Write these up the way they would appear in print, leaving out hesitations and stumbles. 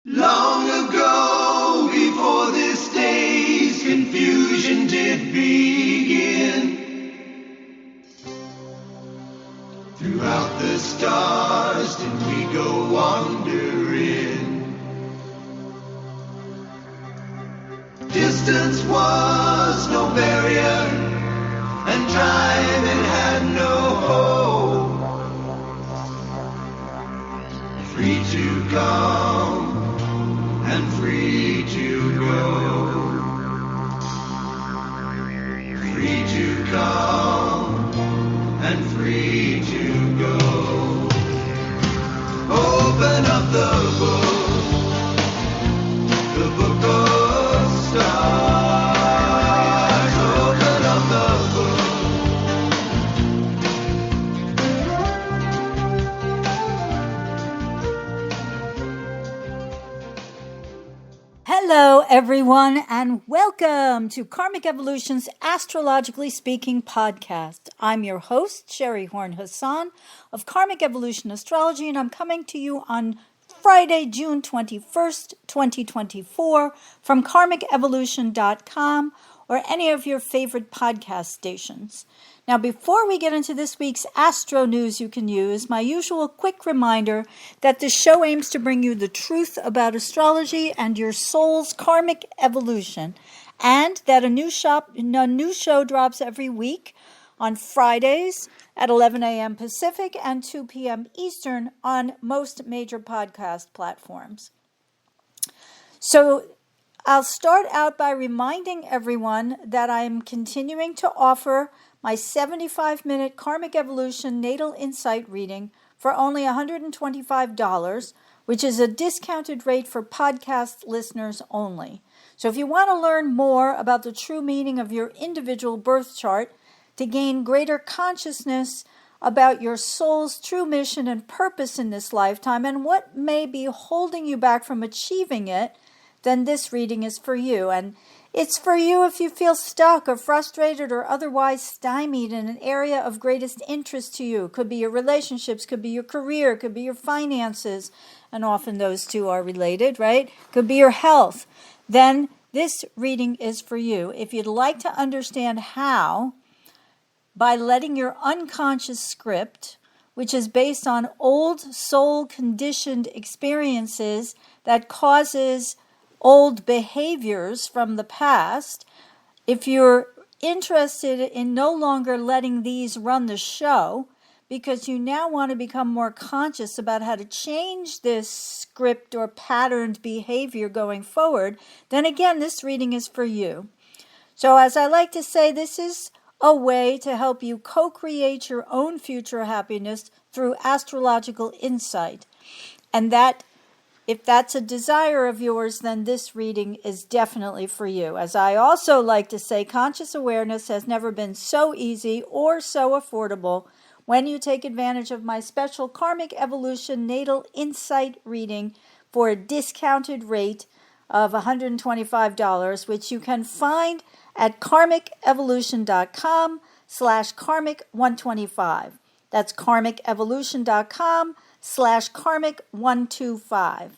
Long ago, before this day's confusion did begin, throughout the stars did we go wandering. Distance was no barrier, and time it had no hope. Free to come and free to go. Free to come and free to go. Open up the book of stars. Open up the Hello, everyone, and welcome to Karmic Evolution's Astrologically Speaking podcast. I'm your host, SHERI HASAN of Karmic Evolution Astrology, and I'm coming to you on Friday, June 21st, 2024, from karmicevolution.com or any of your favorite podcast stations. Now, before we get into this week's astro news you can use, my usual quick reminder that this show aims to bring you the truth about astrology and your soul's karmic evolution, and that a new show drops every week on Fridays at 11 a.m. Pacific and 2 p.m. Eastern on most major podcast platforms. So I'll start out by reminding everyone that I am continuing to offer my 75-minute Karmic Evolution Natal Insight reading for only $125, which is a discounted rate for podcast listeners only. So if you want to learn more about the true meaning of your individual birth chart, to gain greater consciousness about your soul's true mission and purpose in this lifetime and what may be holding you back from achieving it, then this reading is for you. And it's for you if you feel stuck or frustrated or otherwise stymied in an area of greatest interest to you. Could be your relationships, could be your career, could be your finances, and often those two are related, right? Could be your health. Then this reading is for you. If you'd like to understand how, by letting your unconscious script, which is based on old soul-conditioned experiences that causes old behaviors from the past, if you're interested in no longer letting these run the show, because you now want to become more conscious about how to change this script or patterned behavior going forward, then again, this reading is for you. So as I like to say, this is a way to help you co-create your own future happiness through astrological insight. And that, if that's a desire of yours, then this reading is definitely for you. As I also like to say, conscious awareness has never been so easy or so affordable when you take advantage of my special Karmic Evolution Natal Insight reading for a discounted rate of $125, which you can find at karmicevolution.com/karmic125. That's karmicevolution.com/karmic125.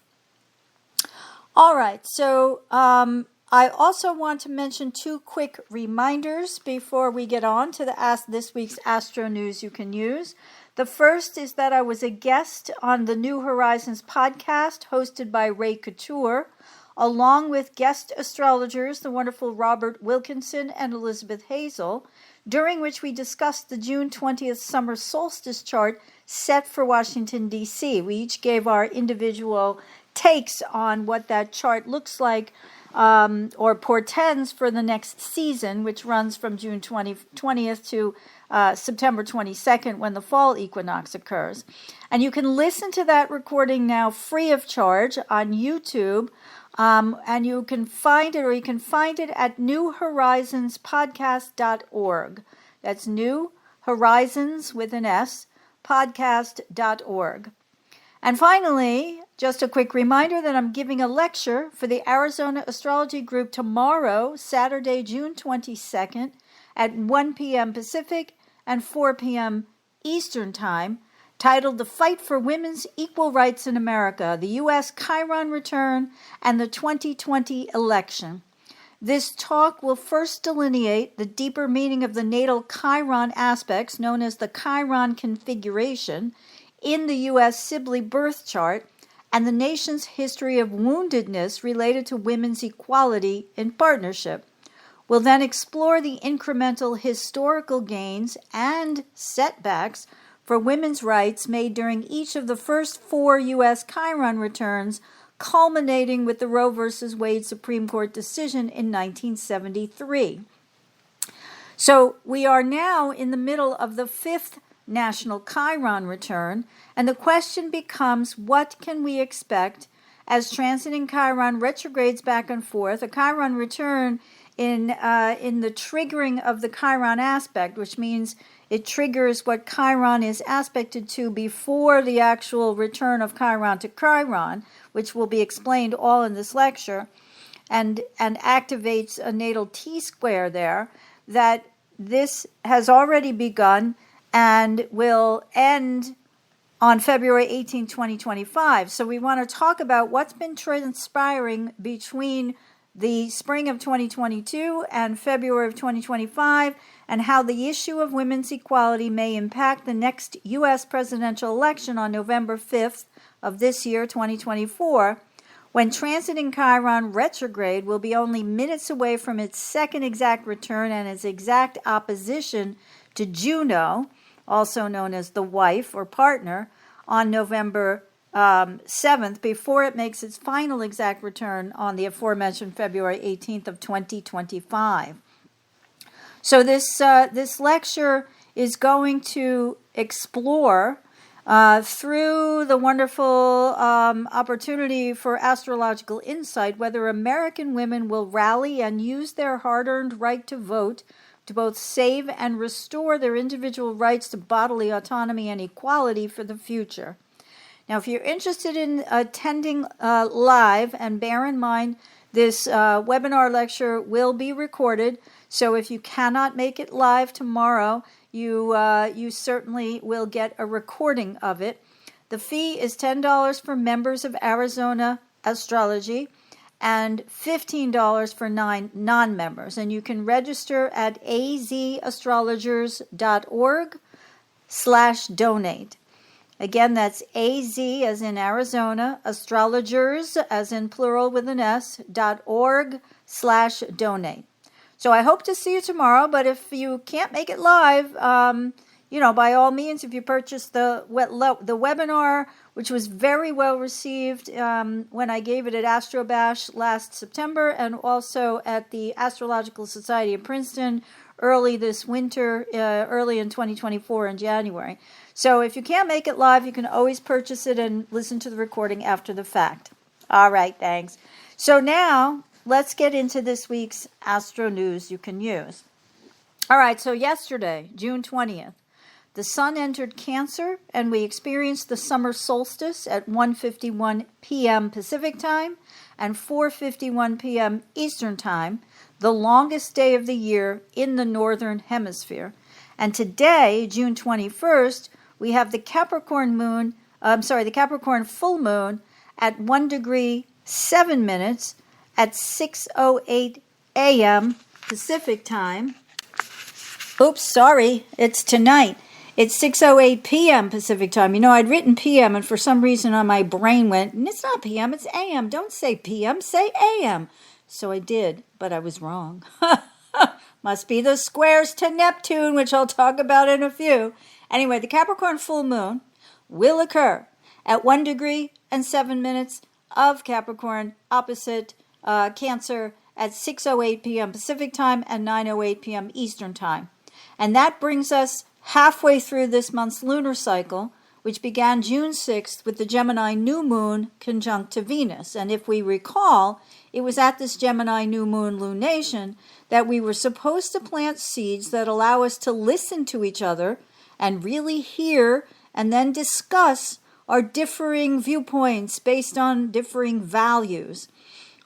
All right, so I also want to mention two quick reminders before we get on to this week's Astro News you can use. The first is that I was a guest on the New Horizons podcast hosted by Ray Couture, along with guest astrologers, the wonderful Robert Wilkinson and Elizabeth Hazel, during which we discussed the June 20th summer solstice chart set for Washington, D.C. We each gave our individual takes on what that chart looks like or portends for the next season, which runs from June 20th to September 22nd when the fall equinox occurs. And you can listen to that recording now free of charge on YouTube. And you can find it at newhorizonspodcast.org. That's New Horizons with an S, podcast.org. And finally, just a quick reminder that I'm giving a lecture for the Arizona Astrology Group tomorrow, Saturday, June 22nd, at 1 p.m. Pacific and 4 p.m. Eastern Time, titled The Fight for Women's Equal Rights in America, the U.S. Chiron Return, and the 2020 Election. This talk will first delineate the deeper meaning of the natal Chiron aspects, known as the Chiron configuration, in the U.S. Sibley birth chart, and the nation's history of woundedness related to women's equality in partnership. We'll then explore the incremental historical gains and setbacks for women's rights made during each of the first 4 U.S. Chiron returns, culminating with the Roe v. Wade Supreme Court decision in 1973. So we are now in the middle of the 5th National Chiron return, and the question becomes, what can we expect as transiting Chiron retrogrades back and forth? A Chiron return in the triggering of the Chiron aspect, which means it triggers what Chiron is aspected to before the actual return of Chiron to Chiron, which will be explained all in this lecture, and activates a natal T-square there, that this has already begun and will end on February 18, 2025. So we want to talk about what's been transpiring between the spring of 2022 and February of 2025, and how the issue of women's equality may impact the next U.S. presidential election on November 5th of this year, 2024, when transiting Chiron retrograde will be only minutes away from its second exact return and its exact opposition to Juno, also known as the wife or partner, on November 7th, before it makes its final exact return on the aforementioned February 18th of 2025. So this lecture is going to explore through the wonderful opportunity for astrological insight whether American women will rally and use their hard-earned right to vote to both save and restore their individual rights to bodily autonomy and equality for the future. Now, if you're interested in attending live, and bear in mind this webinar lecture will be recorded, so if you cannot make it live tomorrow, you certainly will get a recording of it. The fee is $10 for members of Arizona Astrology and $15 for non-members. And you can register at azastrologers.org/donate. Again, that's AZ as in Arizona, astrologers as in plural with an S, .org/donate. So I hope to see you tomorrow, but if you can't make it live, by all means, if you purchase the webinar, which was very well received when I gave it at Astro Bash last September, and also at the Astrological Society of Princeton early this winter, early in 2024 in January. So if you can't make it live, you can always purchase it and listen to the recording after the fact. All right, thanks. So now let's get into this week's astro news you can use. All right, so yesterday, June 20th, the sun entered Cancer, and we experienced the summer solstice at 1:51 p.m. Pacific time and 4:51 p.m. Eastern time, the longest day of the year in the northern hemisphere. And today, June 21st, we have the Capricorn full moon at 1 degree 7 minutes at 6:08 a.m. Pacific time. Oops, sorry, it's tonight. It's 6:08 p.m. Pacific time. I'd written p.m. and for some reason on my brain went, it's not p.m., it's a.m. Don't say p.m., say a.m. So I did, but I was wrong. Must be the squares to Neptune, which I'll talk about in a few. Anyway, the Capricorn full moon will occur at 1 degree and 7 minutes of Capricorn opposite Cancer at 6:08 p.m. Pacific time and 9:08 p.m. Eastern time. And that brings us halfway through this month's lunar cycle, which began June 6th with the Gemini new moon conjunct to Venus. And if we recall, it was at this Gemini new moon lunation that we were supposed to plant seeds that allow us to listen to each other and really hear and then discuss our differing viewpoints based on differing values.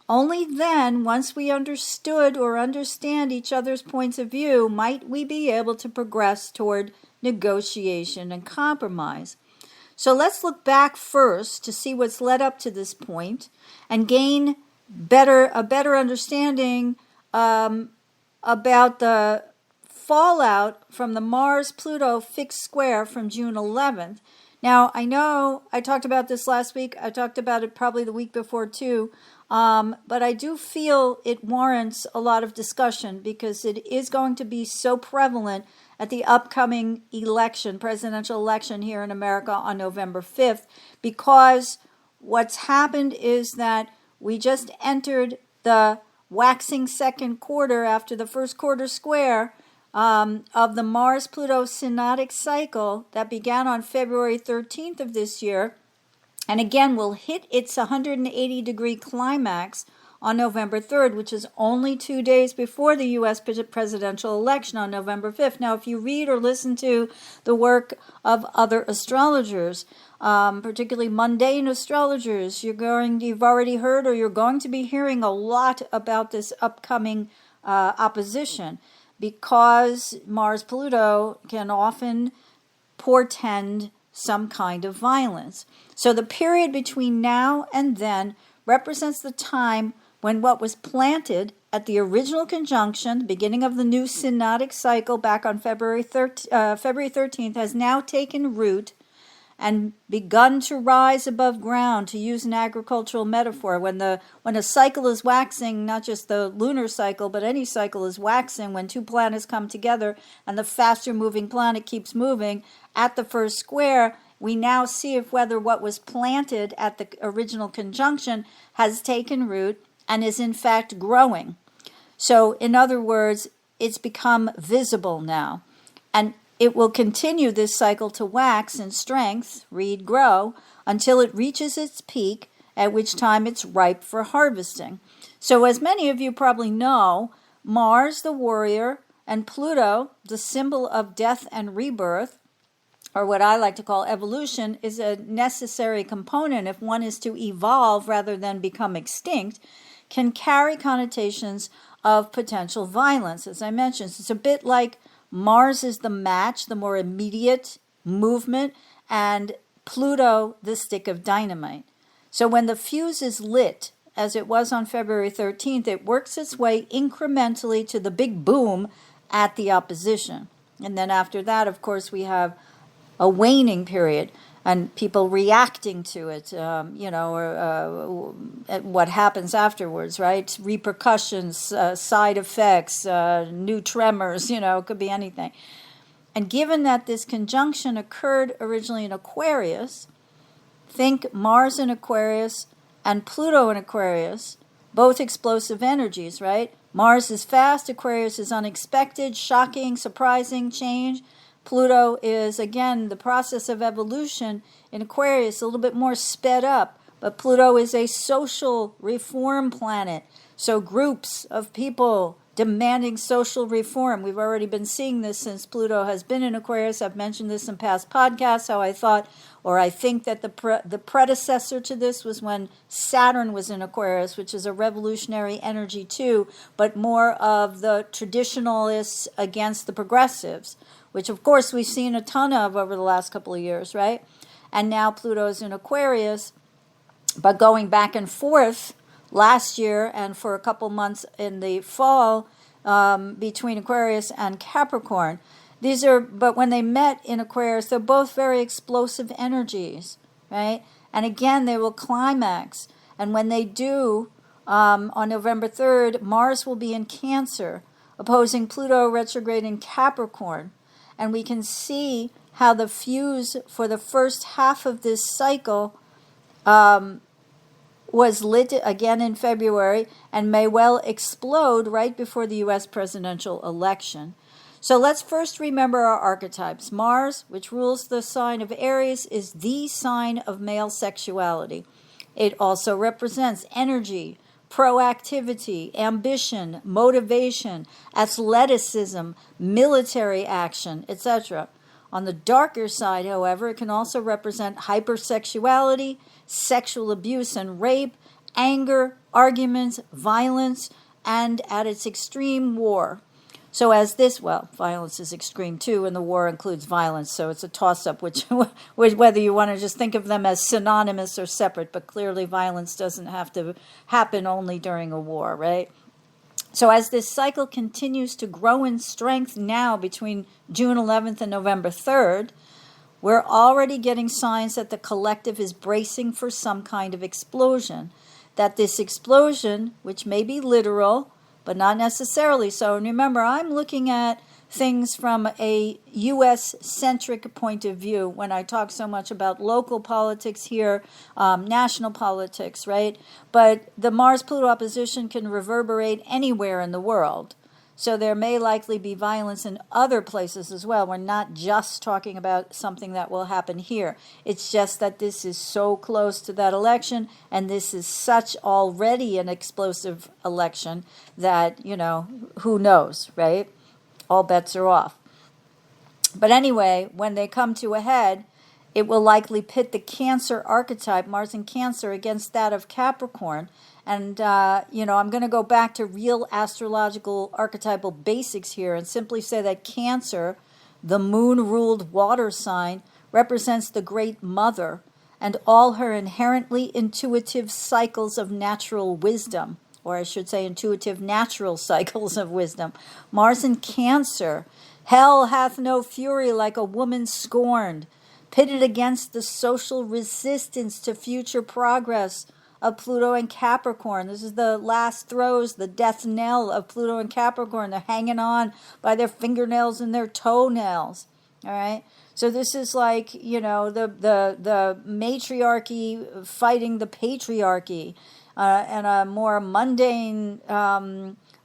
Only then, once we understood or understand each other's points of view, might we be able to progress toward negotiation and compromise. So let's look back first to see what's led up to this point and gain a better understanding about the fallout from the Mars-Pluto fixed square from June 11th. Now, I know I talked about this last week. I talked about it probably the week before too. But I do feel it warrants a lot of discussion because it is going to be so prevalent at the upcoming election, presidential election here in America on November 5th, because what's happened is that we just entered the waxing second quarter after the first quarter square of the Mars-Pluto synodic cycle that began on February 13th of this year, and again will hit its 180-degree climax on November 3rd, which is only 2 days before the U.S. presidential election on November 5th. Now, if you read or listen to the work of other astrologers, particularly mundane astrologers, you've already heard or you're going to be hearing a lot about this upcoming opposition, because Mars-Pluto can often portend some kind of violence. So the period between now and then represents the time when what was planted at the original conjunction, the beginning of the new synodic cycle back on February 13th, has now taken root and begun to rise above ground, to use an agricultural metaphor. When a cycle is waxing, not just the lunar cycle, but any cycle is waxing, when two planets come together and the faster moving planet keeps moving at the first square, we now see if whether what was planted at the original conjunction has taken root and is in fact growing. So in other words, it's become visible now. And it will continue this cycle to wax in strength, read grow, until it reaches its peak, at which time it's ripe for harvesting. So as many of you probably know, Mars, the warrior, and Pluto, the symbol of death and rebirth, or what I like to call evolution, is a necessary component if one is to evolve rather than become extinct, can carry connotations of potential violence. As I mentioned, it's a bit like Mars is the match, the more immediate movement, and Pluto, the stick of dynamite. So when the fuse is lit, as it was on February 13th, it works its way incrementally to the big boom at the opposition. And then after that, of course, we have a waning period and people reacting to it, or what happens afterwards, right? Repercussions, side effects, new tremors, it could be anything. And given that this conjunction occurred originally in Aquarius, think Mars in Aquarius and Pluto in Aquarius, both explosive energies, right? Mars is fast, Aquarius is unexpected, shocking, surprising change. Pluto is, again, the process of evolution in Aquarius, a little bit more sped up. But Pluto is a social reform planet. So groups of people demanding social reform. We've already been seeing this since Pluto has been in Aquarius. I've mentioned this in past podcasts, how I think that the predecessor to this was when Saturn was in Aquarius, which is a revolutionary energy too, but more of the traditionalists against the progressives, which of course we've seen a ton of over the last couple of years, right? And now Pluto's in Aquarius, but going back and forth last year and for a couple months in the fall between Aquarius and Capricorn. But when they met in Aquarius, they're both very explosive energies, right? And again, they will climax. And when they do, on November 3rd, Mars will be in Cancer, opposing Pluto retrograde in Capricorn. And we can see how the fuse for the first half of this cycle was lit again in February and may well explode right before the U.S. presidential election. So let's first remember our archetypes. Mars, which rules the sign of Aries, is the sign of male sexuality. It also represents energy, proactivity, ambition, motivation, athleticism, military action, etc. On the darker side, however, it can also represent hypersexuality, sexual abuse and rape, anger, arguments, violence, and at its extreme, war. So violence is extreme too, and the war includes violence, so it's a toss-up whether you want to just think of them as synonymous or separate, but clearly violence doesn't have to happen only during a war, right? So as this cycle continues to grow in strength now between June 11th and November 3rd, we're already getting signs that the collective is bracing for some kind of explosion. That this explosion, which may be literal, but not necessarily so. And remember, I'm looking at things from a U.S.-centric point of view when I talk so much about local politics here, national politics, right? But the Mars-Pluto opposition can reverberate anywhere in the world. So there may likely be violence in other places as well. We're not just talking about something that will happen here. It's just that this is so close to that election, and this is such already an explosive election that, who knows, right? All bets are off. But anyway, when they come to a head, it will likely pit the Cancer archetype, Mars in Cancer, against that of Capricorn. And, I'm going to go back to real astrological archetypal basics here and simply say that Cancer, the moon-ruled water sign, represents the Great Mother and all her inherently intuitive cycles of natural wisdom. Or I should say intuitive natural cycles of wisdom. Mars in Cancer, hell hath no fury like a woman scorned, pitted against the social resistance to future progress of Pluto and Capricorn. This is the last throes, the death knell of Pluto and Capricorn. They're hanging on by their fingernails and their toenails. All right? So this is like, the matriarchy fighting the patriarchy. In a more mundane,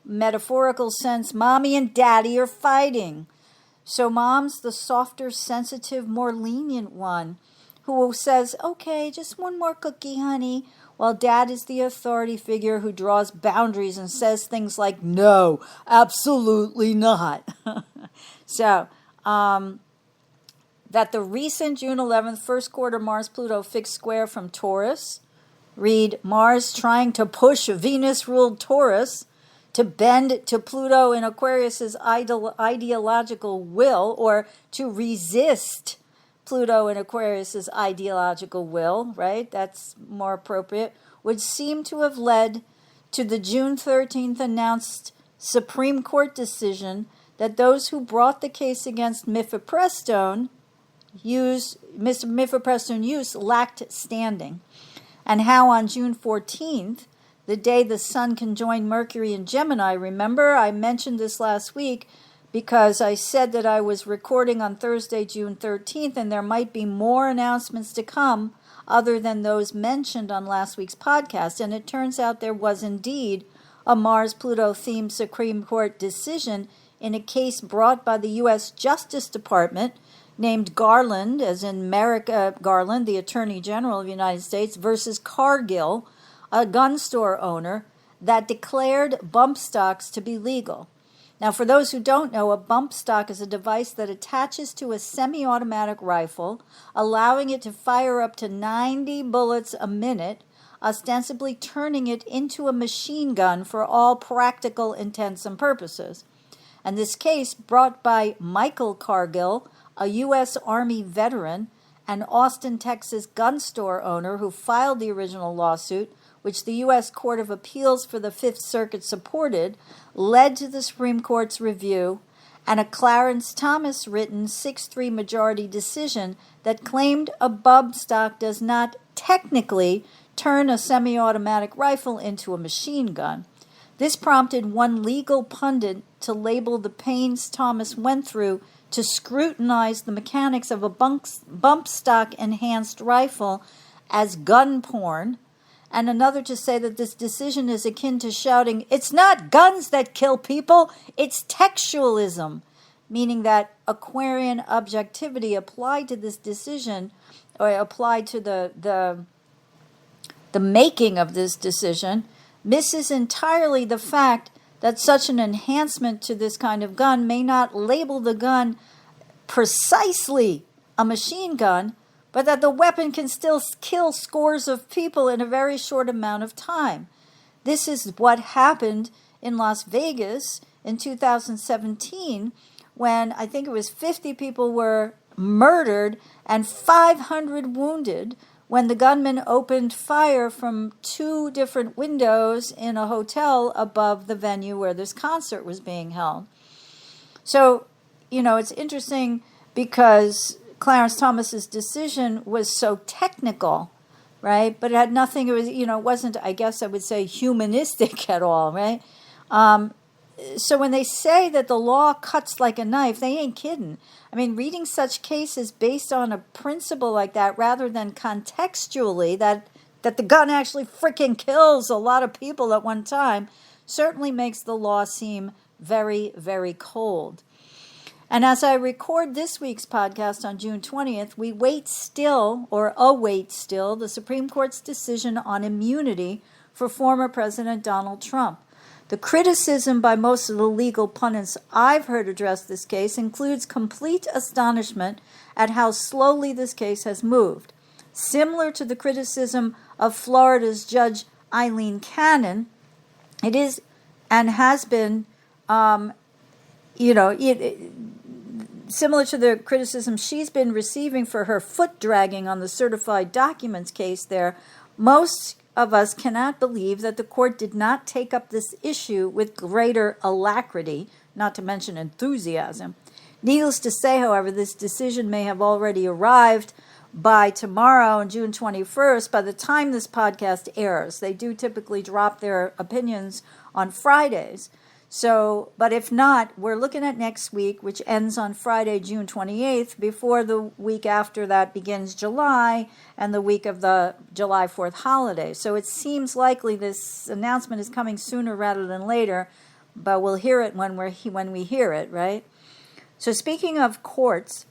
metaphorical sense, mommy and daddy are fighting. So mom's the softer, sensitive, more lenient one who says, okay, just one more cookie, honey, while dad is the authority figure who draws boundaries and says things like, no, absolutely not. So, that the recent June 11th first quarter Mars-Pluto fixed square from Taurus, read Mars trying to push Venus-ruled Taurus to bend to Pluto in Aquarius's ideological will, or to resist Pluto in Aquarius's ideological will, right? That's more appropriate, would seem to have led to the June 13th announced Supreme Court decision that those who brought the case against mifepristone use lacked standing. And how on June 14th, the day the sun conjoined Mercury in Gemini, remember I mentioned this last week because I said that I was recording on Thursday, June 13th, and there might be more announcements to come other than those mentioned on last week's podcast. And it turns out there was indeed a Mars-Pluto themed Supreme Court decision in a case brought by the U.S. Justice Department named Garland, as in Merrick Garland, the Attorney General of the United States, versus Cargill, a gun store owner, that declared bump stocks to be legal. Now, for those who don't know, a bump stock is a device that attaches to a semi-automatic rifle, allowing it to fire up to 90 bullets a minute, ostensibly turning it into a machine gun for all practical intents and purposes. And this case, brought by Michael Cargill, a U.S. Army veteran, an Austin, Texas gun store owner who filed the original lawsuit, which the U.S. Court of Appeals for the Fifth Circuit supported, led to the Supreme Court's review and a Clarence Thomas written 6-3 majority decision that claimed a bump stock does not technically turn a semi-automatic rifle into a machine gun. This prompted one legal pundit to label the pains Thomas went through to scrutinize the mechanics of a bump stock enhanced rifle as gun porn, and another to say that this decision is akin to shouting, "It's not guns that kill people, it's textualism," meaning that Aquarian objectivity applied to this decision, or applied to the making of this decision, misses entirely the fact that such an enhancement to this kind of gun may not label the gun precisely a machine gun, but that the weapon can still kill scores of people in a very short amount of time. This is what happened in Las Vegas in 2017 when I think it was 50 people were murdered and 500 wounded when the gunman opened fire from 2 different windows in a hotel above the venue where this concert was being held. So, it's interesting because Clarence Thomas's decision was so technical, right? But it had nothing, it was, it wasn't, I guess I would say, humanistic at all, right? So when they say that the law cuts like a knife, they ain't kidding. I mean, reading such cases based on a principle like that rather than contextually that the gun actually freaking kills a lot of people at one time certainly makes the law seem very, very cold. And as I record this week's podcast on June 20th, we await still the Supreme Court's decision on immunity for former President Donald Trump. The criticism by most of the legal pundits I've heard address this case includes complete astonishment at how slowly this case has moved. Similar to the criticism of Florida's Judge Eileen Cannon, it is and has been, similar to the criticism she's been receiving for her foot dragging on the certified documents case there, most of us cannot believe that the court did not take up this issue with greater alacrity, not to mention enthusiasm. Needless to say, however, this decision may have already arrived by tomorrow, on June 21st, by the time this podcast airs. They do typically drop their opinions on Fridays. So, but if not, we're looking at next week, which ends on Friday, June 28th, before the week after that begins July, and the week of the July 4th holiday. So it seems likely this announcement is coming sooner rather than later, but we'll hear it when we hear it, right? So speaking of courts,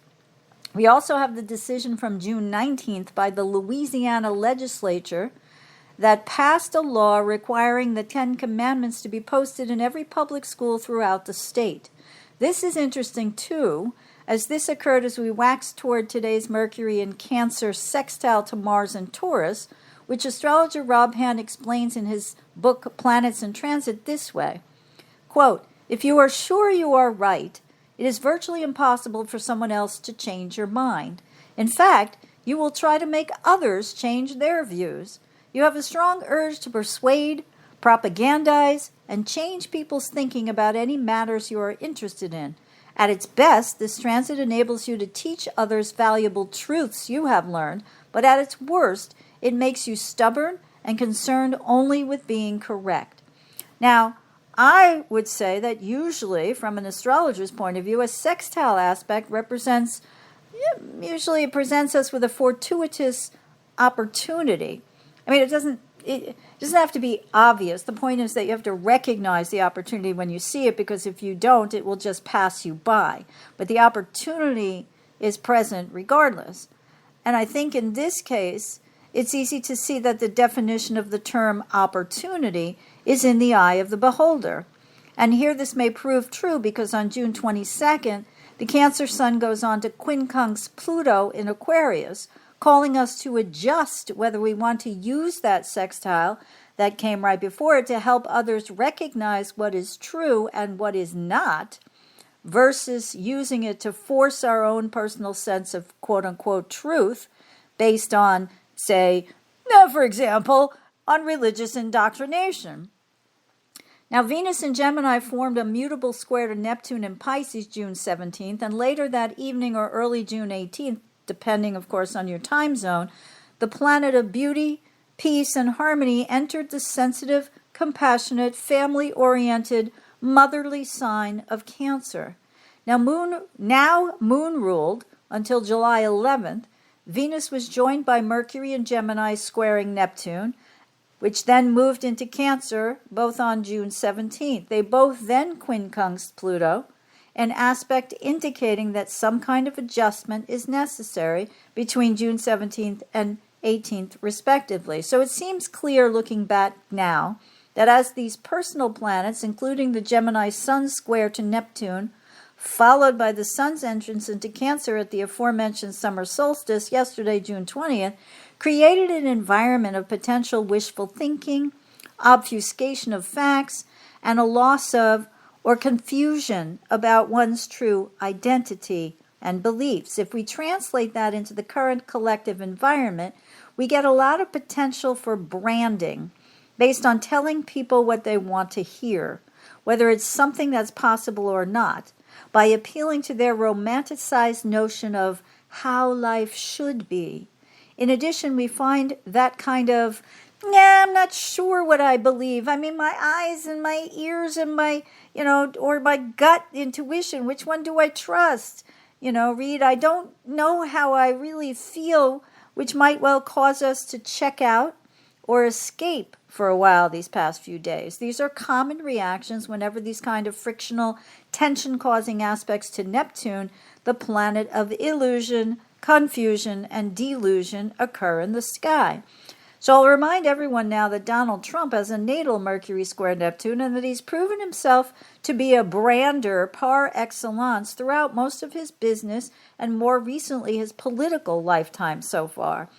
we also have the decision from June 19th by the Louisiana legislature that passed a law requiring the 10 Commandments to be posted in every public school throughout the state. This is interesting, too, as this occurred as we waxed toward today's Mercury in Cancer sextile to Mars and Taurus, which astrologer Rob Hand explains in his book Planets in Transit this way, quote, "If you are sure you are right, it is virtually impossible for someone else to change your mind. In fact, you will try to make others change their views. You have a strong urge to persuade, propagandize, and change people's thinking about any matters you are interested in. At its best, this transit enables you to teach others valuable truths you have learned, but at its worst, it makes you stubborn and concerned only with being correct." Now, I would say that usually, from an astrologer's point of view, a sextile aspect presents us with a fortuitous opportunity. I mean, it doesn't have to be obvious. The point is that you have to recognize the opportunity when you see it, because if you don't, it will just pass you by. But the opportunity is present regardless. And I think in this case, it's easy to see that the definition of the term opportunity is in the eye of the beholder. And here this may prove true because on June 22nd, the Cancer Sun goes on to quincunx Pluto in Aquarius, calling us to adjust whether we want to use that sextile that came right before it to help others recognize what is true and what is not, versus using it to force our own personal sense of quote-unquote truth based on, say, for example, on religious indoctrination. Now, Venus in Gemini formed a mutable square to Neptune in Pisces June 17th, and later that evening or early June 18th, depending, of course, on your time zone, the planet of beauty, peace, and harmony entered the sensitive, compassionate, family-oriented, motherly sign of Cancer. Now moon-ruled until July 11th, Venus was joined by Mercury in Gemini squaring Neptune, which then moved into Cancer, both on June 17th. They both then quincunxed Pluto, an aspect indicating that some kind of adjustment is necessary between June 17th and 18th, respectively. So it seems clear looking back now that as these personal planets, including the Gemini Sun square to Neptune, followed by the Sun's entrance into Cancer at the aforementioned summer solstice yesterday, June 20th, created an environment of potential wishful thinking, obfuscation of facts, and a loss of, or confusion about one's true identity and beliefs. If we translate that into the current collective environment, we get a lot of potential for branding based on telling people what they want to hear, whether it's something that's possible or not, by appealing to their romanticized notion of how life should be. In addition, we find that kind of, I'm not sure what I believe. I mean, my eyes and my ears and my, or my gut intuition, which one do I trust? Read, I don't know how I really feel, which might well cause us to check out or escape for a while these past few days. These are common reactions whenever these kind of frictional, tension-causing aspects to Neptune, the planet of illusion, confusion, and delusion, occur in the sky. So I'll remind everyone now that Donald Trump has a natal Mercury square Neptune and that he's proven himself to be a brander par excellence throughout most of his business and more recently his political lifetime so far.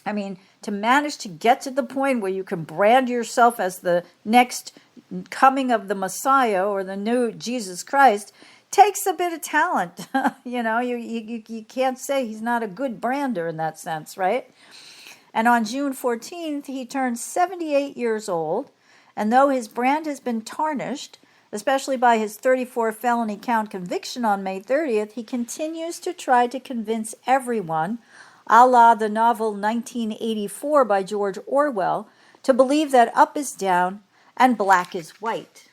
I mean, to manage to get to the point where you can brand yourself as the next coming of the Messiah or the new Jesus Christ takes a bit of talent. You can't say he's not a good brander in that sense, right? And on June 14th, he turns 78 years old, and though his brand has been tarnished, especially by his 34 felony count conviction on May 30th, he continues to try to convince everyone, a la the novel 1984 by George Orwell, to believe that up is down and black is white.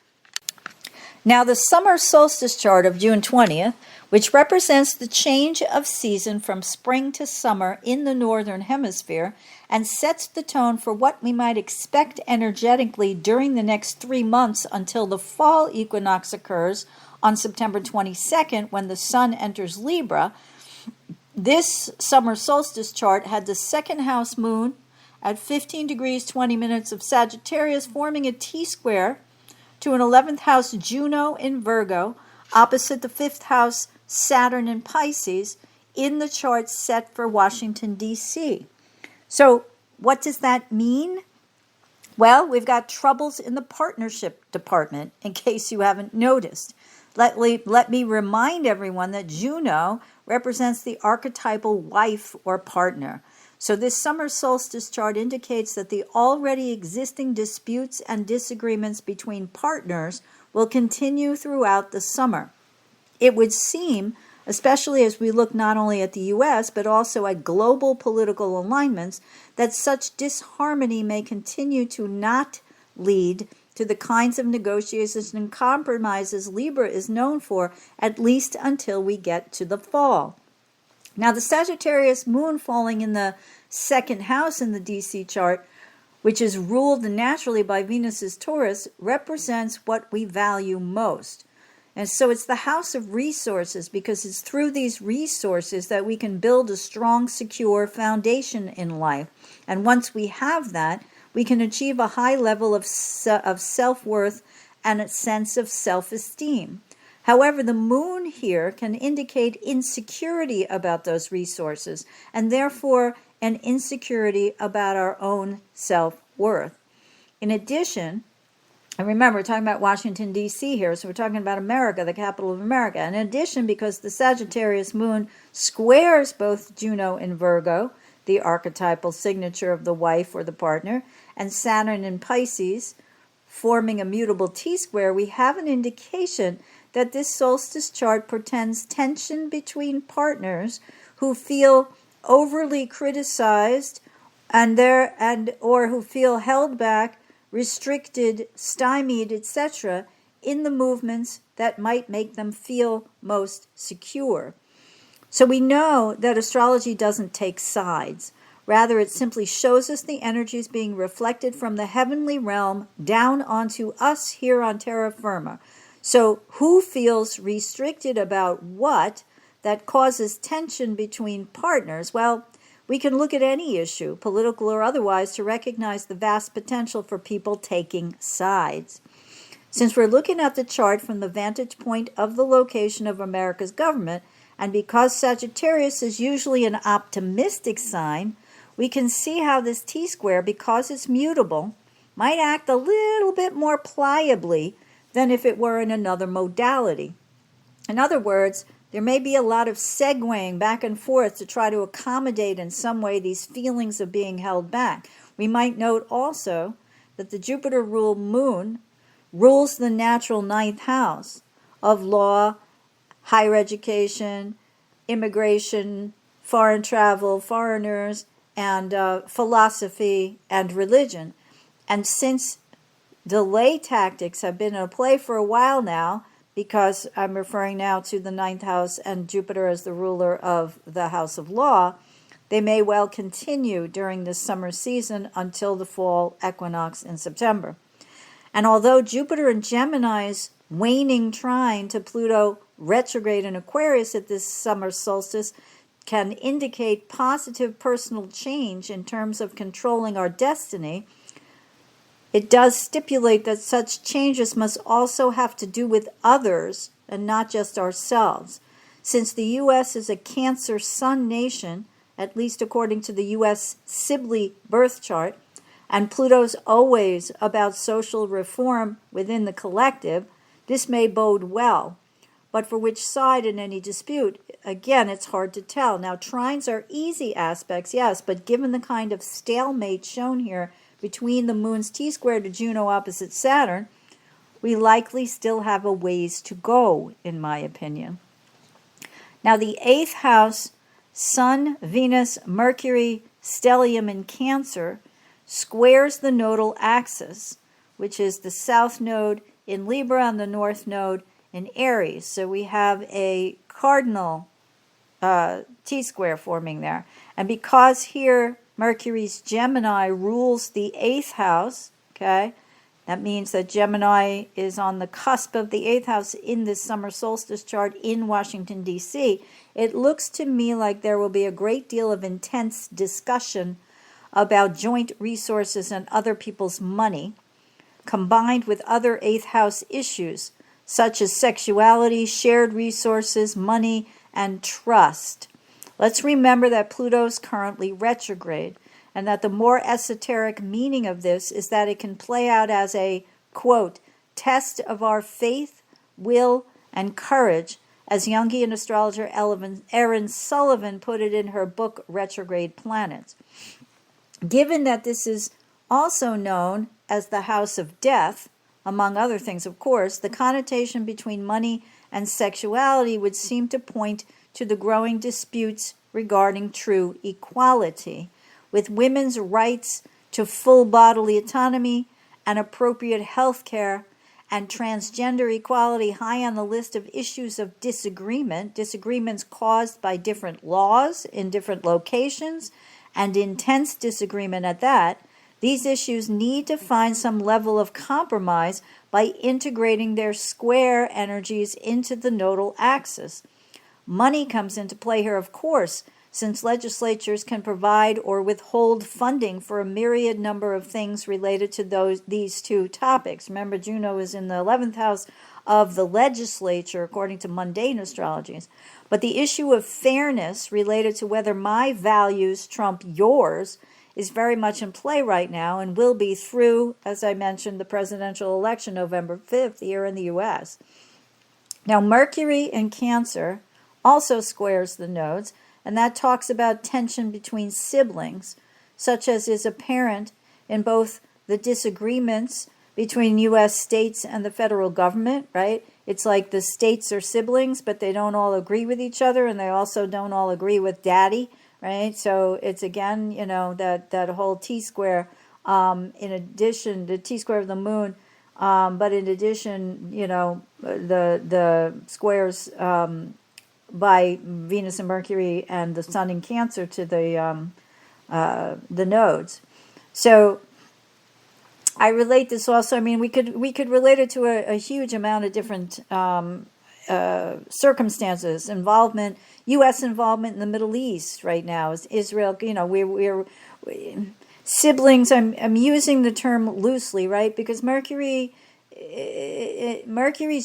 Now, the summer solstice chart of June 20th, which represents the change of season from spring to summer in the northern hemisphere and sets the tone for what we might expect energetically during the next 3 months until the fall equinox occurs on September 22nd when the sun enters Libra. This summer solstice chart had the second house moon at 15 degrees 20 minutes of Sagittarius forming a T-square to an 11th house Juno in Virgo, opposite the 5th house Saturn in Pisces, in the chart set for Washington, D.C. So what does that mean? Well, we've got troubles in the partnership department, in case you haven't noticed. Let me remind everyone that Juno represents the archetypal wife or partner. So this summer solstice chart indicates that the already existing disputes and disagreements between partners will continue throughout the summer. It would seem, especially as we look not only at the U.S., but also at global political alignments, that such disharmony may continue to not lead to the kinds of negotiations and compromises Libra is known for, at least until we get to the fall. Now, the Sagittarius moon falling in the second house in the DC chart, which is ruled naturally by Venus's Taurus, represents what we value most. And so it's the house of resources, because it's through these resources that we can build a strong, secure foundation in life. And once we have that, we can achieve a high level of self-worth and a sense of self-esteem. However, the moon here can indicate insecurity about those resources, and therefore an insecurity about our own self-worth. In addition, and remember, we're talking about Washington, D.C. here, so we're talking about America, the capital of America. In addition, because the Sagittarius moon squares both Juno in Virgo, the archetypal signature of the wife or the partner, and Saturn in Pisces, forming a mutable T-square, we have an indication that this solstice chart portends tension between partners who feel overly criticized or who feel held back, restricted, stymied, etc., in the movements that might make them feel most secure. So we know that astrology doesn't take sides. Rather, it simply shows us the energies being reflected from the heavenly realm down onto us here on terra firma. So who feels restricted about what that causes tension between partners? Well, we can look at any issue, political or otherwise, to recognize the vast potential for people taking sides. Since we're looking at the chart from the vantage point of the location of America's government, and because Sagittarius is usually an optimistic sign, we can see how this T-square, because it's mutable, might act a little bit more pliably than if it were in another modality. In other words, there may be a lot of segueing back and forth to try to accommodate in some way these feelings of being held back. We might note also that the Jupiter-ruled moon rules the natural ninth house of law, higher education, immigration, foreign travel, foreigners, and philosophy and religion. And since delay tactics have been in play for a while now, because I'm referring now to the ninth house and Jupiter as the ruler of the house of law, they may well continue during this summer season until the fall equinox in September. And although Jupiter in Gemini's waning trine to Pluto retrograde in Aquarius at this summer solstice can indicate positive personal change in terms of controlling our destiny, it does stipulate that such changes must also have to do with others and not just ourselves. Since the U.S. is a Cancer Sun nation, at least according to the U.S. Sibley birth chart, and Pluto's always about social reform within the collective, this may bode well. But for which side in any dispute, again, it's hard to tell. Now, trines are easy aspects, yes, but given the kind of stalemate shown here between the moon's T-square to Juno opposite Saturn, we likely still have a ways to go, in my opinion. Now, the 8th house, Sun, Venus, Mercury, stellium in Cancer, squares the nodal axis, which is the South Node in Libra and the North Node in Aries. So we have a cardinal T-square forming there. And because here Mercury's Gemini rules the 8th house, okay, that means that Gemini is on the cusp of the 8th house in this summer solstice chart in Washington, D.C., it looks to me like there will be a great deal of intense discussion about joint resources and other people's money, combined with other 8th house issues, such as sexuality, shared resources, money, and trust. Let's remember that Pluto is currently retrograde, and that the more esoteric meaning of this is that it can play out as a, quote, test of our faith, will, and courage, as Jungian astrologer Erin Sullivan put it in her book, Retrograde Planets. Given that this is also known as the house of death, among other things, of course, the connotation between money and sexuality would seem to point to the growing disputes regarding true equality, with women's rights to full bodily autonomy and appropriate health care, and transgender equality high on the list of issues of disagreements caused by different laws in different locations, and intense disagreement at that. These issues need to find some level of compromise by integrating their square energies into the nodal axis. Money comes into play here, of course, since legislatures can provide or withhold funding for a myriad number of things related to these two topics. Remember, Juno is in the 11th house of the legislature, according to mundane astrologies. But the issue of fairness related to whether my values trump yours is very much in play right now and will be through, as I mentioned, the presidential election November 5th here in the U.S. Now, Mercury in Cancer also squares the nodes, and that talks about tension between siblings, such as is apparent in both the disagreements between U.S. states and the federal government, right? It's like the states are siblings, but they don't all agree with each other, and they also don't all agree with daddy, right? So it's, again, that whole T-square, in addition, the T-square of the moon, but in addition, the squares by Venus and Mercury and the Sun in Cancer to the nodes. So I relate this also. I mean, we could relate it to a huge amount of different circumstances. U.S. involvement in the Middle East right now is Israel. We're siblings. I'm using the term loosely, right? Because Mercury's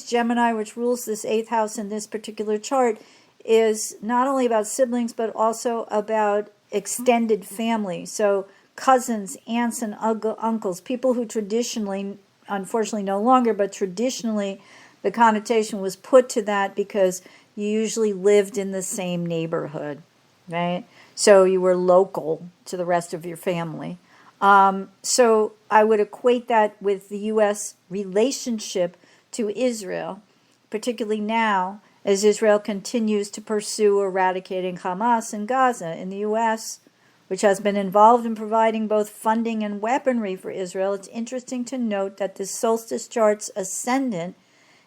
Gemini, which rules this 8th house in this particular chart, is not only about siblings, but also about extended family. So cousins, aunts, and uncles, people who traditionally unfortunately no longer, but traditionally the connotation was put to that because you usually lived in the same neighborhood, right? So you were local to the rest of your family. So I would equate that with the U.S. relationship to Israel, particularly now as Israel continues to pursue eradicating Hamas in Gaza. In the U.S., which has been involved in providing both funding and weaponry for Israel, it's interesting to note that the solstice chart's ascendant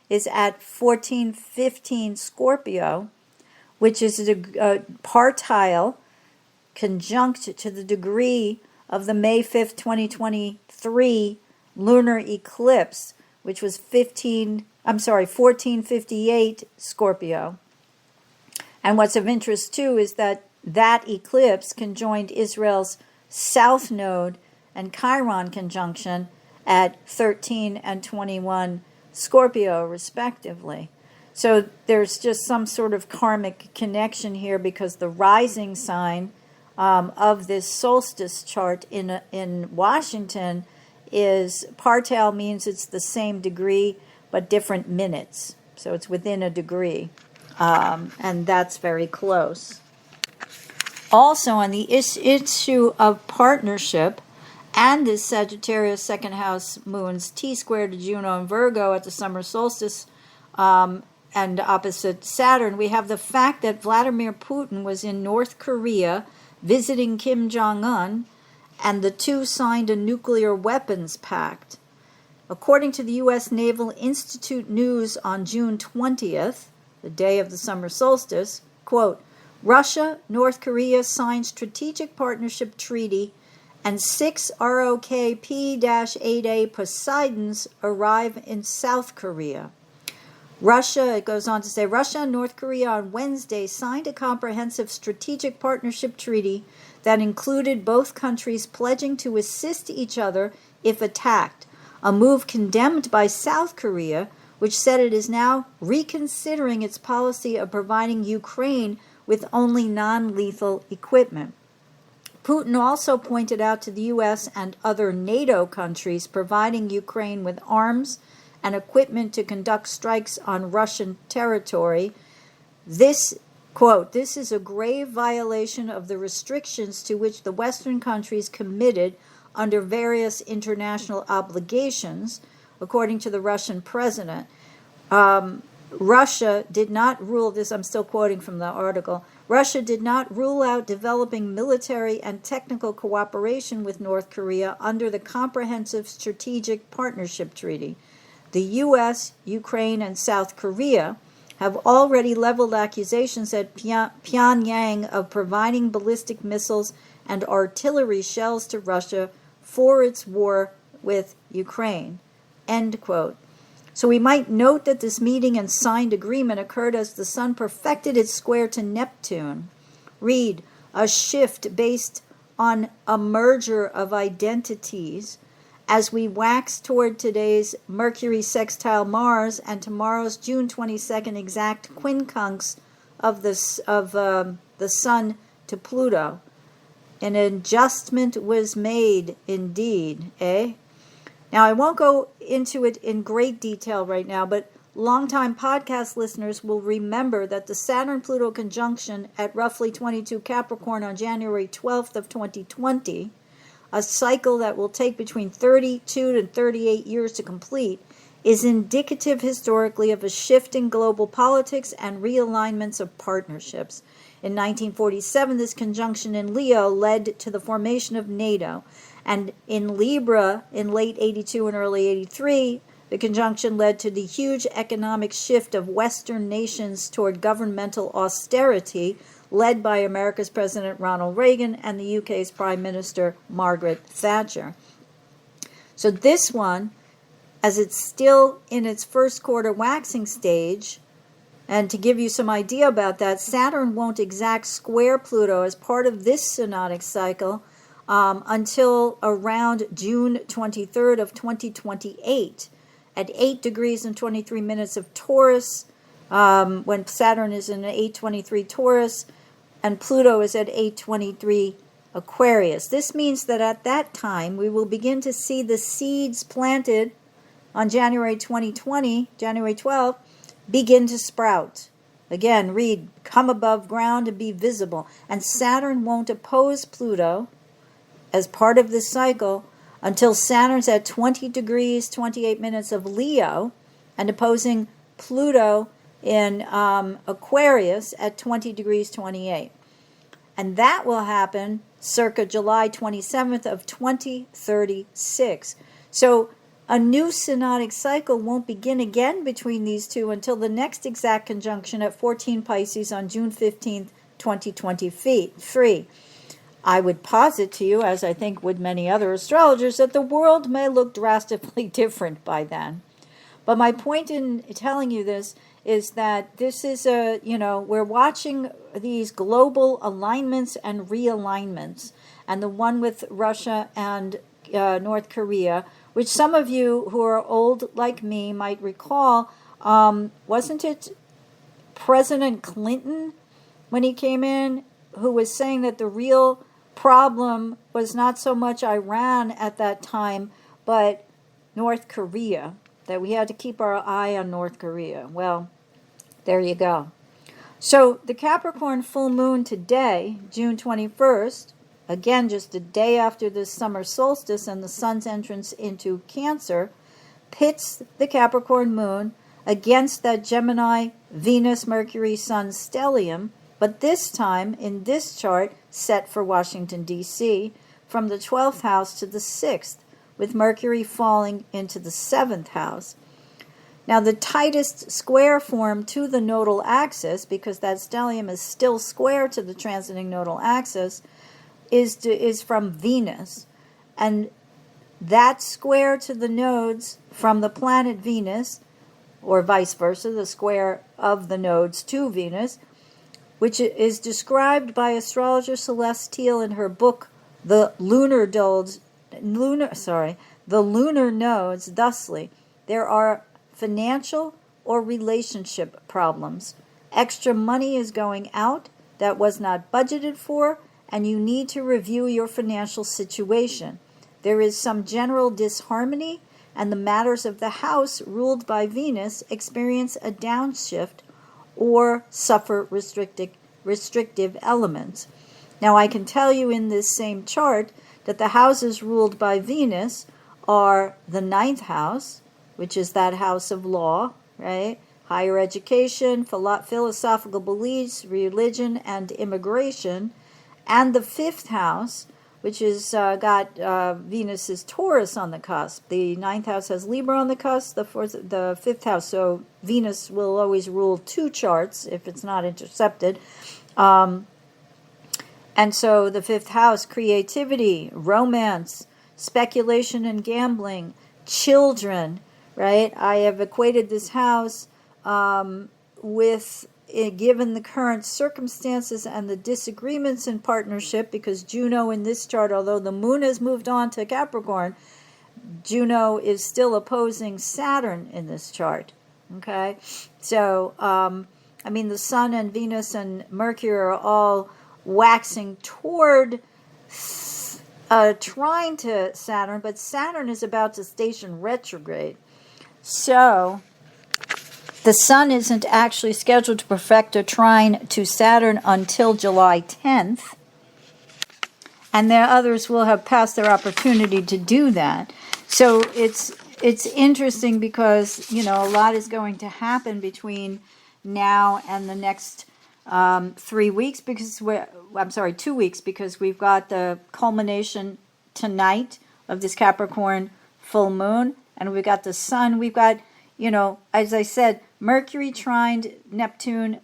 is at 1415 Scorpio, which is a partile conjunct to the degree of the May 5th, 2023 lunar eclipse, which was 1458 Scorpio. And what's of interest too is that eclipse conjoined Israel's South Node and Chiron conjunction at 13 and 21 Scorpio, respectively. So there's just some sort of karmic connection here because the rising sign of this solstice chart in Washington is partile, means it's the same degree but different minutes. So it's within a degree, and that's very close. Also, on the issue of partnership and this Sagittarius second house moon's T-square to Juno and Virgo at the summer solstice and opposite Saturn, we have the fact that Vladimir Putin was in North Korea visiting Kim Jong-un, and the two signed a nuclear weapons pact. According to the U.S. Naval Institute News on June 20th, the day of the summer solstice, quote, Russia, North Korea signed strategic partnership treaty, and 6 ROKP-8A Poseidons arrive in South Korea. Russia, it goes on to say, Russia and North Korea on Wednesday signed a comprehensive strategic partnership treaty that included both countries pledging to assist each other if attacked, a move condemned by South Korea, which said it is now reconsidering its policy of providing Ukraine with only non-lethal equipment. Putin also pointed out to the U.S. and other NATO countries providing Ukraine with arms and equipment to conduct strikes on Russian territory. This, quote, this is a grave violation of the restrictions to which the Western countries committed under various international obligations, according to the Russian president. Russia did not rule this, I'm still quoting from the article, Russia did not rule out developing military and technical cooperation with North Korea under the Comprehensive Strategic Partnership Treaty. The U.S., Ukraine, and South Korea have already leveled accusations at Pyongyang of providing ballistic missiles and artillery shells to Russia for its war with Ukraine. End quote. So we might note that this meeting and signed agreement occurred as the Sun perfected its square to Neptune. Read, a shift based on a merger of identities as we wax toward today's Mercury sextile Mars and tomorrow's June 22nd exact quincunx of the Sun to Pluto. An adjustment was made indeed, eh? Now, I won't go into it in great detail right now, but longtime podcast listeners will remember that the Saturn-Pluto conjunction at roughly 22 Capricorn on January 12th of 2020, a cycle that will take between 32 and 38 years to complete, is indicative historically of a shift in global politics and realignments of partnerships. In 1947, this conjunction in Leo led to the formation of NATO. And in Libra, in late 82 and early 83, the conjunction led to the huge economic shift of Western nations toward governmental austerity, led by America's President Ronald Reagan and the UK's Prime Minister Margaret Thatcher. So this one, as it's still in its first quarter waxing stage, and to give you some idea about that, Saturn won't exact square Pluto as part of this synodic cycle until around June 23rd of 2028 at 8 degrees and 23 minutes of Taurus, when Saturn is in 823 Taurus and Pluto is at 823 Aquarius. This means that at that time we will begin to see the seeds planted on January 2020, January 12th, begin to sprout. Again, read, come above ground and be visible. And Saturn won't oppose Pluto as part of this cycle until Saturn's at 20 degrees, 28 minutes of Leo, and opposing Pluto in Aquarius at 20 degrees, 28. And that will happen circa July 27th of 2036. So a new synodic cycle won't begin again between these two until the next exact conjunction at 14 Pisces on June 15th, 2023. I would posit to you, as I think would many other astrologers, that the world may look drastically different by then. But my point in telling you this is that this is we're watching these global alignments and realignments, and the one with Russia and North Korea, which some of you who are old like me might recall, wasn't it President Clinton, when he came in, who was saying that the real problem was not so much Iran at that time, but North Korea, that we had to keep our eye on North Korea. Well, there you go. So the Capricorn full moon today, June 21st, again just a day after the summer solstice and the sun's entrance into Cancer, pits the Capricorn moon against that Gemini, Venus, Mercury, Sun stellium, but this time in this chart set for Washington, D.C., from the 12th house to the 6th, with Mercury falling into the 7th house. Now, the tightest square form to the nodal axis, because that stellium is still square to the transiting nodal axis, is from Venus. And that square to the nodes from the planet Venus, or vice versa, the square of the nodes to Venus, which is described by astrologer Celestial in her book, The Lunar Nodes, thusly: there are financial or relationship problems. Extra money is going out that was not budgeted for, and you need to review your financial situation. There is some general disharmony, and the matters of the house ruled by Venus experience a downshift or suffer restrictive elements. Now, I can tell you in this same chart that the houses ruled by Venus are the 9th house, which is that house of law, right? Higher education, philosophical beliefs, religion, and immigration, and the 5th house, which is got Venus's Taurus on the cusp. The 9th house has Libra on the cusp, the 5th house. So Venus will always rule two charts if it's not intercepted. And so the 5th house, creativity, romance, speculation and gambling, children, right? I have equated this house with, given the current circumstances and the disagreements in partnership, because Juno in this chart, although the moon has moved on to Capricorn, Juno is still opposing Saturn in this chart. Okay? So, the Sun and Venus and Mercury are all waxing toward trine to Saturn, but Saturn is about to station retrograde. So the Sun isn't actually scheduled to perfect a trine to Saturn until July 10th. And there others will have passed their opportunity to do that. So it's interesting because, a lot is going to happen between now and the next 3 weeks, because 2 weeks, because we've got the culmination tonight of this Capricorn full moon, and we've got the Sun, we've got, as I said, Mercury trined Neptune,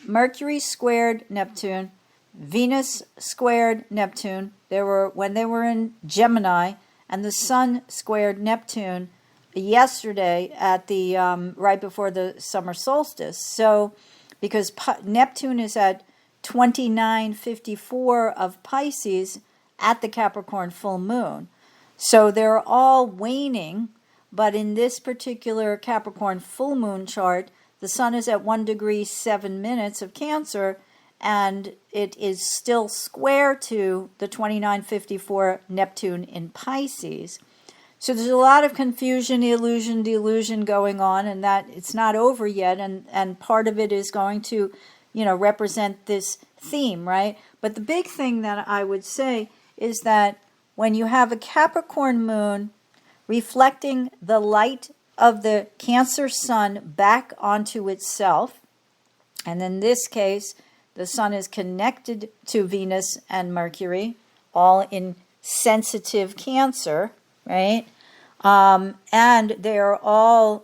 Mercury squared Neptune, Venus squared Neptune, when they were in Gemini, and the Sun squared Neptune yesterday at the right before the summer solstice. So because Neptune is at 29:54 of Pisces at the Capricorn full moon, so they're all waning. But in this particular Capricorn full moon chart, the Sun is at 1 degree 7 minutes of Cancer, and it is still square to the 29:54 Neptune in Pisces. So there's a lot of confusion, illusion, delusion going on, and that it's not over yet. And part of it is going to, represent this theme, right? But the big thing that I would say is that when you have a Capricorn moon reflecting the light of the Cancer sun back onto itself, and in this case, the sun is connected to Venus and Mercury, all in sensitive Cancer, right? And they are all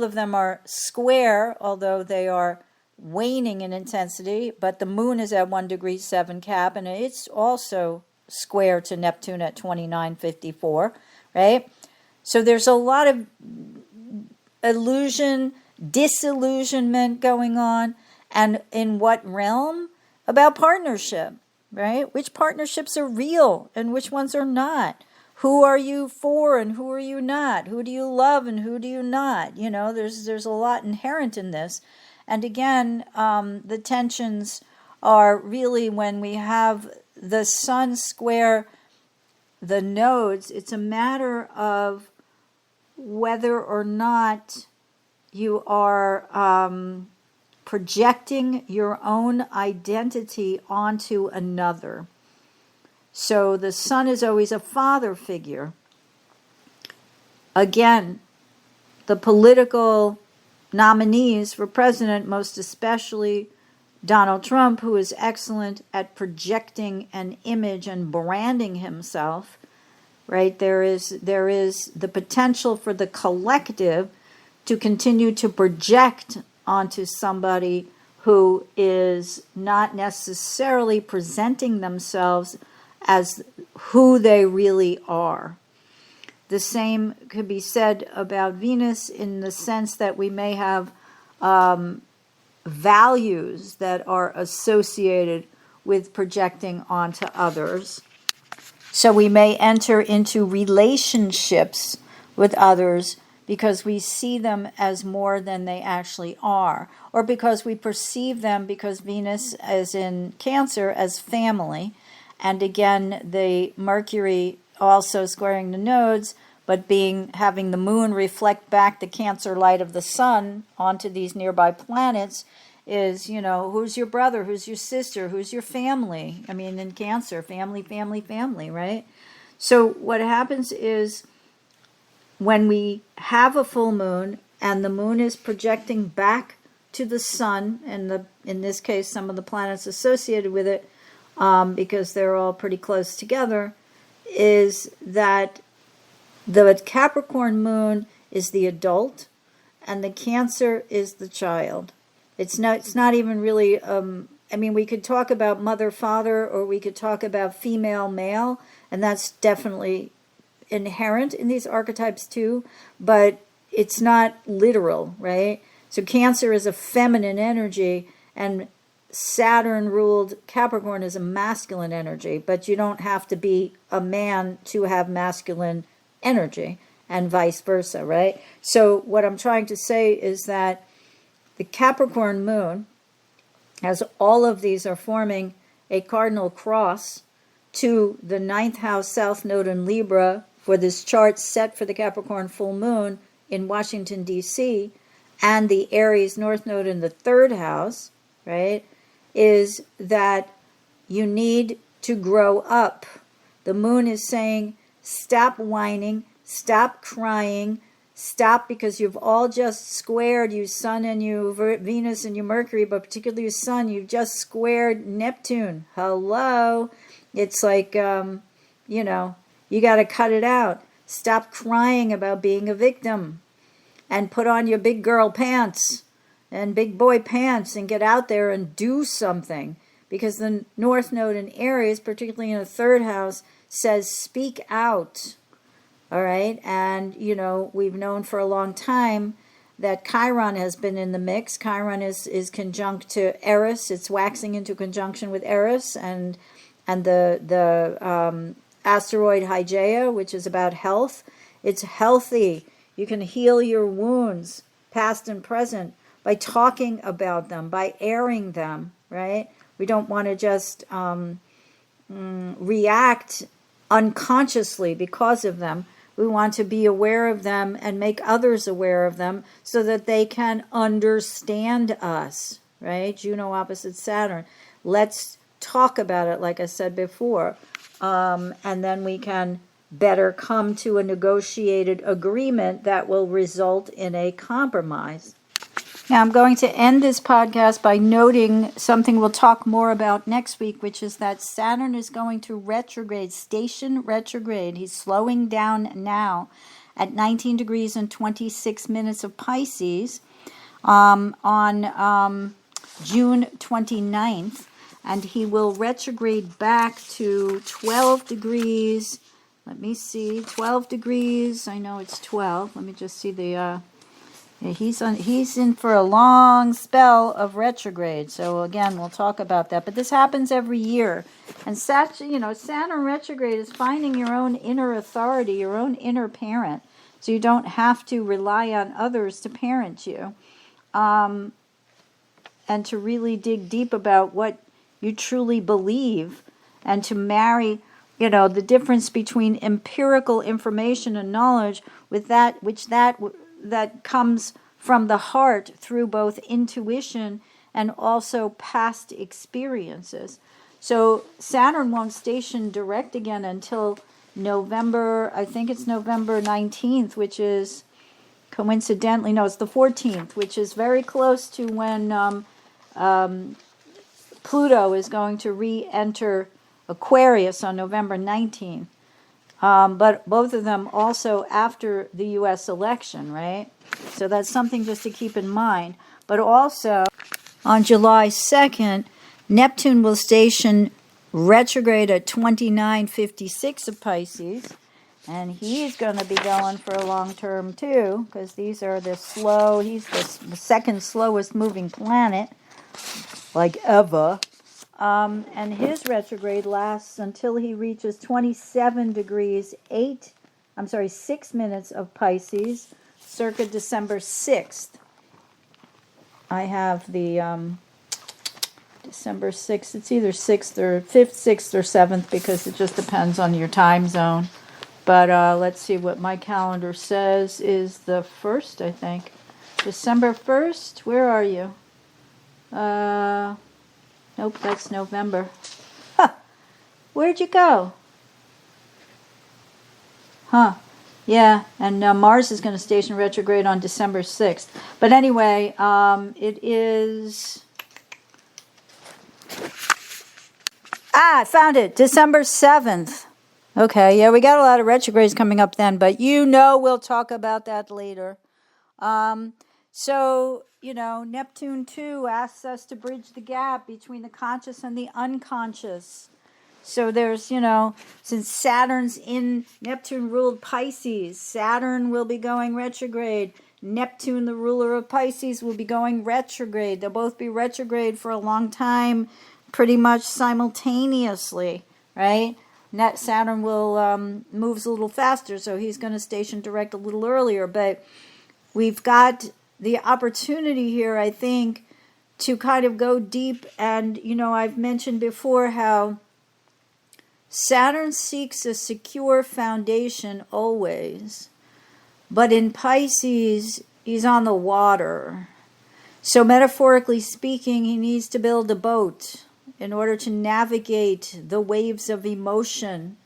of them are square, although they are waning in intensity, but the moon is at 1 degree 7 Cap, and it's also square to Neptune at 2954, right? So there's a lot of illusion, disillusionment going on. And in what realm? About partnership, right? Which partnerships are real and which ones are not? Who are you for and who are you not? Who do you love and who do you not? There's a lot inherent in this. And again, the tensions are really when we have the sun square the nodes, it's a matter of whether or not you are projecting your own identity onto another. So the sun is always a father figure. Again, the political nominees for president, most especially Donald Trump, who is excellent at projecting an image and branding himself, right? There is the potential for the collective to continue to project onto somebody who is not necessarily presenting themselves as who they really are. The same could be said about Venus in the sense that we may have values that are associated with projecting onto others. So we may enter into relationships with others because we see them as more than they actually are, or because we perceive them, because Venus is in Cancer, as family. And again, the Mercury also squaring the nodes, but having the moon reflect back the Cancer light of the sun onto these nearby planets is, who's your brother, who's your sister, who's your family? I mean, in Cancer, family, family, family, right? So what happens is when we have a full moon and the moon is projecting back to the sun, and in this case, some of the planets associated with it, because they're all pretty close together, is that the Capricorn moon is the adult and the Cancer is the child. It's not even really, we could talk about mother, father, or we could talk about female, male, and that's definitely inherent in these archetypes too, but it's not literal, right? So Cancer is a feminine energy, and Saturn ruled Capricorn is a masculine energy, but you don't have to be a man to have masculine energy, and vice versa, right? So what I'm trying to say is that the Capricorn moon, as all of these are forming a cardinal cross to the 9th house South Node in Libra for this chart set for the Capricorn full moon in Washington, D.C., and the Aries North Node in the 3rd house, right, is that you need to grow up. The moon is saying, stop whining, stop crying, stop, because you've all just squared, you Sun and you Venus and you Mercury, but particularly your Sun, you've just squared Neptune. Hello. It's like, you got to cut it out. Stop crying about being a victim and put on your big girl pants and big boy pants and get out there and do something. Because the North Node in Aries, particularly in the 3rd house, says speak out. All right. And, we've known for a long time that Chiron has been in the mix. Chiron is conjunct to Eris. It's waxing into conjunction with Eris and the asteroid Hygeia, which is about health. It's healthy. You can heal your wounds, past and present, by talking about them, by airing them, right? We don't want to just react unconsciously because of them. We want to be aware of them and make others aware of them so that they can understand us, right? Juno opposite Saturn. Let's talk about it, like I said before. And then we can better come to a negotiated agreement that will result in a compromise. Now, I'm going to end this podcast by noting something we'll talk more about next week, which is that Saturn is going to retrograde, station retrograde. He's slowing down now at 19 degrees and 26 minutes of Pisces on June 29th. And he will retrograde back to 12 degrees. Let me see, 12 degrees. I know it's 12. Let me just see the... he's in for a long spell of retrograde. So again, we'll talk about that. But this happens every year. And Saturn retrograde is finding your own inner authority, your own inner parent. So you don't have to rely on others to parent you. And to really dig deep about what you truly believe, and to marry, the difference between empirical information and knowledge with that that comes from the heart through both intuition and also past experiences. So Saturn won't station direct again until November, I think it's November 19th, which is coincidentally, no, it's the 14th, which is very close to when Pluto is going to re-enter Aquarius on November 19th. But both of them also after the U.S. election, right? So that's something just to keep in mind. But also, on July 2nd, Neptune will station retrograde at 29:56 of Pisces. And he's going to be going for a long term, too, because these are he's the second slowest moving planet, like ever. And his retrograde lasts until he reaches 27 degrees, 6 minutes of Pisces, circa December 6th. I have the December 6th. It's either 6th or 5th, 6th or 7th, because it just depends on your time zone. But let's see what my calendar says is the 1st, I think. December 1st? Where are you? Nope, that's November. Huh. Where'd you go? Huh. Yeah, and Mars is going to station retrograde on December 6th. But anyway, it is... I found it. December 7th. Okay, yeah, we got a lot of retrogrades coming up then, but we'll talk about that later. So, Neptune too asks us to bridge the gap between the conscious and the unconscious. So there's, since Saturn's in Neptune ruled Pisces, Saturn will be going retrograde. Neptune, the ruler of Pisces, will be going retrograde. They'll both be retrograde for a long time, pretty much simultaneously, right? Saturn will moves a little faster, so he's going to station direct a little earlier. But we've got the opportunity here, I think, to kind of go deep. And, I've mentioned before how Saturn seeks a secure foundation always. But in Pisces, he's on the water. So metaphorically speaking, he needs to build a boat in order to navigate the waves of emotion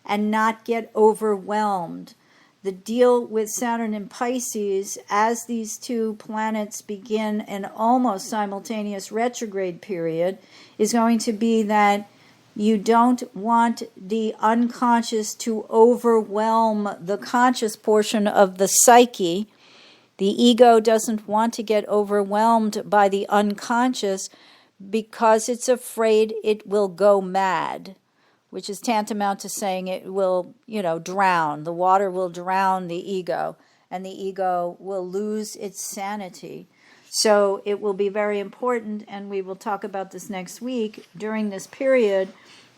and not get overwhelmed. The deal with Saturn and Pisces, as these two planets begin an almost simultaneous retrograde period, is going to be that you don't want the unconscious to overwhelm the conscious portion of the psyche. The ego doesn't want to get overwhelmed by the unconscious because it's afraid it will go mad, which is tantamount to saying it will, drown. The water will drown the ego, and the ego will lose its sanity. So it will be very important, and we will talk about this next week, during this period,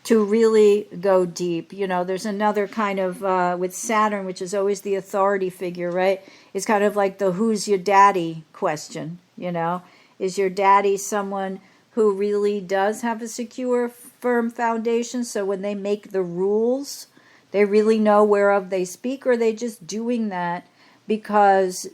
to really go deep. There's another kind of, with Saturn, which is always the authority figure, right? It's kind of like the who's your daddy question, Is your daddy someone who really does have a secure, firm foundation, so when they make the rules, they really know whereof they speak, or are they just doing that because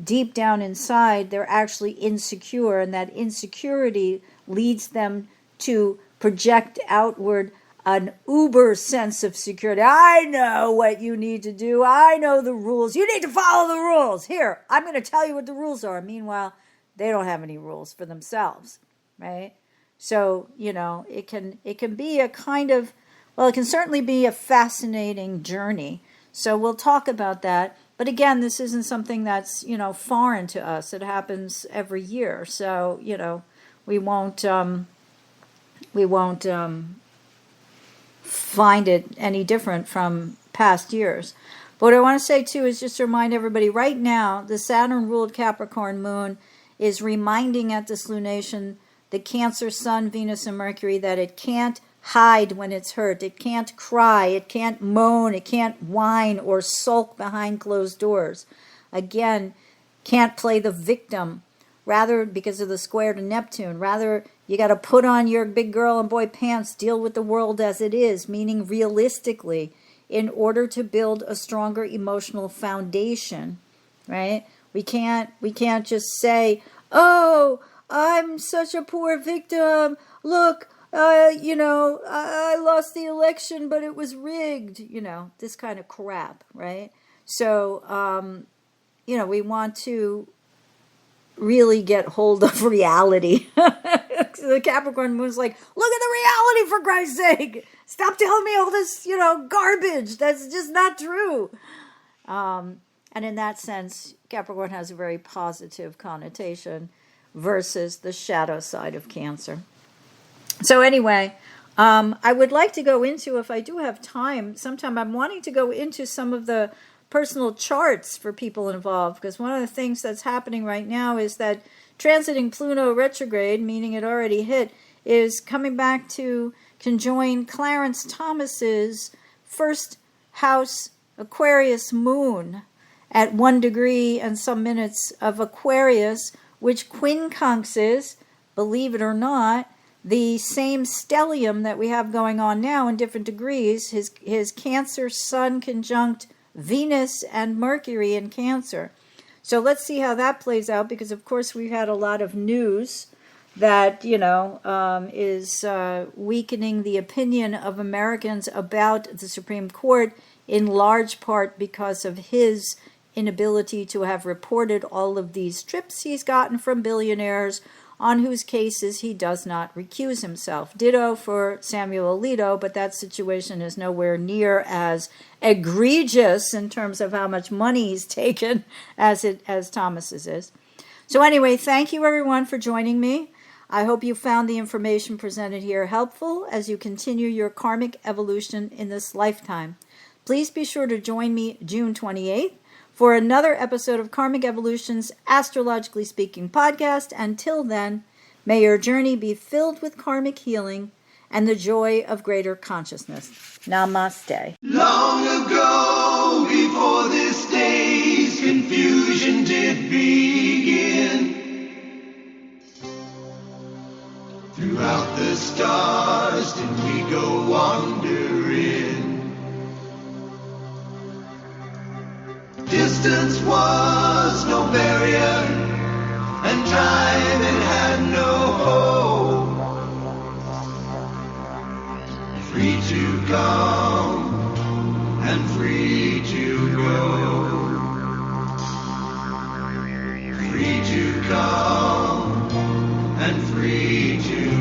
deep down inside they're actually insecure, and that insecurity leads them to project outward an uber sense of security. I know what you need to do. I know the rules. You need to follow the rules. Here, I'm going to tell you what the rules are. Meanwhile, they don't have any rules for themselves, right? So, it can be a kind of, well, it can certainly be a fascinating journey. So we'll talk about that. But again, this isn't something that's, foreign to us. It happens every year. So, we won't find it any different from past years. But what I want to say too is just to remind everybody, right now, the Saturn ruled Capricorn moon is reminding at this lunation the Cancer Sun, Venus, and Mercury that it can't hide when it's hurt. It can't cry. It can't moan. It can't whine or sulk behind closed doors. Again, can't play the victim. Rather, because of the square to Neptune, rather, you got to put on your big girl and boy pants, deal with the world as it is, meaning realistically, in order to build a stronger emotional foundation, right? We can't just say, oh, I'm such a poor victim. Look, I lost the election, but it was rigged, this kind of crap, right? So, we want to really get hold of reality. The Capricorn moon's like, look at the reality, for Christ's sake. Stop telling me all this, garbage. That's just not true. And in that sense, Capricorn has a very positive connotation versus the shadow side of Cancer. So anyway, I would like to go into, if I do have time, sometime I'm wanting to go into some of the personal charts for people involved, because one of the things that's happening right now is that transiting Pluto retrograde, meaning it already hit, is coming back to conjoin Clarence Thomas's first house Aquarius moon at 1 degree and some minutes of Aquarius, which quincunxes, believe it or not, the same stellium that we have going on now in different degrees, his Cancer Sun conjunct Venus and Mercury in Cancer. So let's see how that plays out, because of course we've had a lot of news that, is weakening the opinion of Americans about the Supreme Court, in large part because of his inability to have reported all of these trips he's gotten from billionaires on whose cases he does not recuse himself. Ditto for Samuel Alito, but that situation is nowhere near as egregious in terms of how much money he's taken as Thomas's is. So anyway, thank you everyone for joining me. I hope you found the information presented here helpful as you continue your karmic evolution in this lifetime. Please be sure to join me June 28th for another episode of Karmic Evolution's Astrologically Speaking podcast. Until then, may your journey be filled with karmic healing and the joy of greater consciousness. Namaste. Long ago, before this day's confusion did begin, throughout the stars did we go wandering. Distance was no barrier, and time it had no hope. Free to come and free to go. Free to come and free to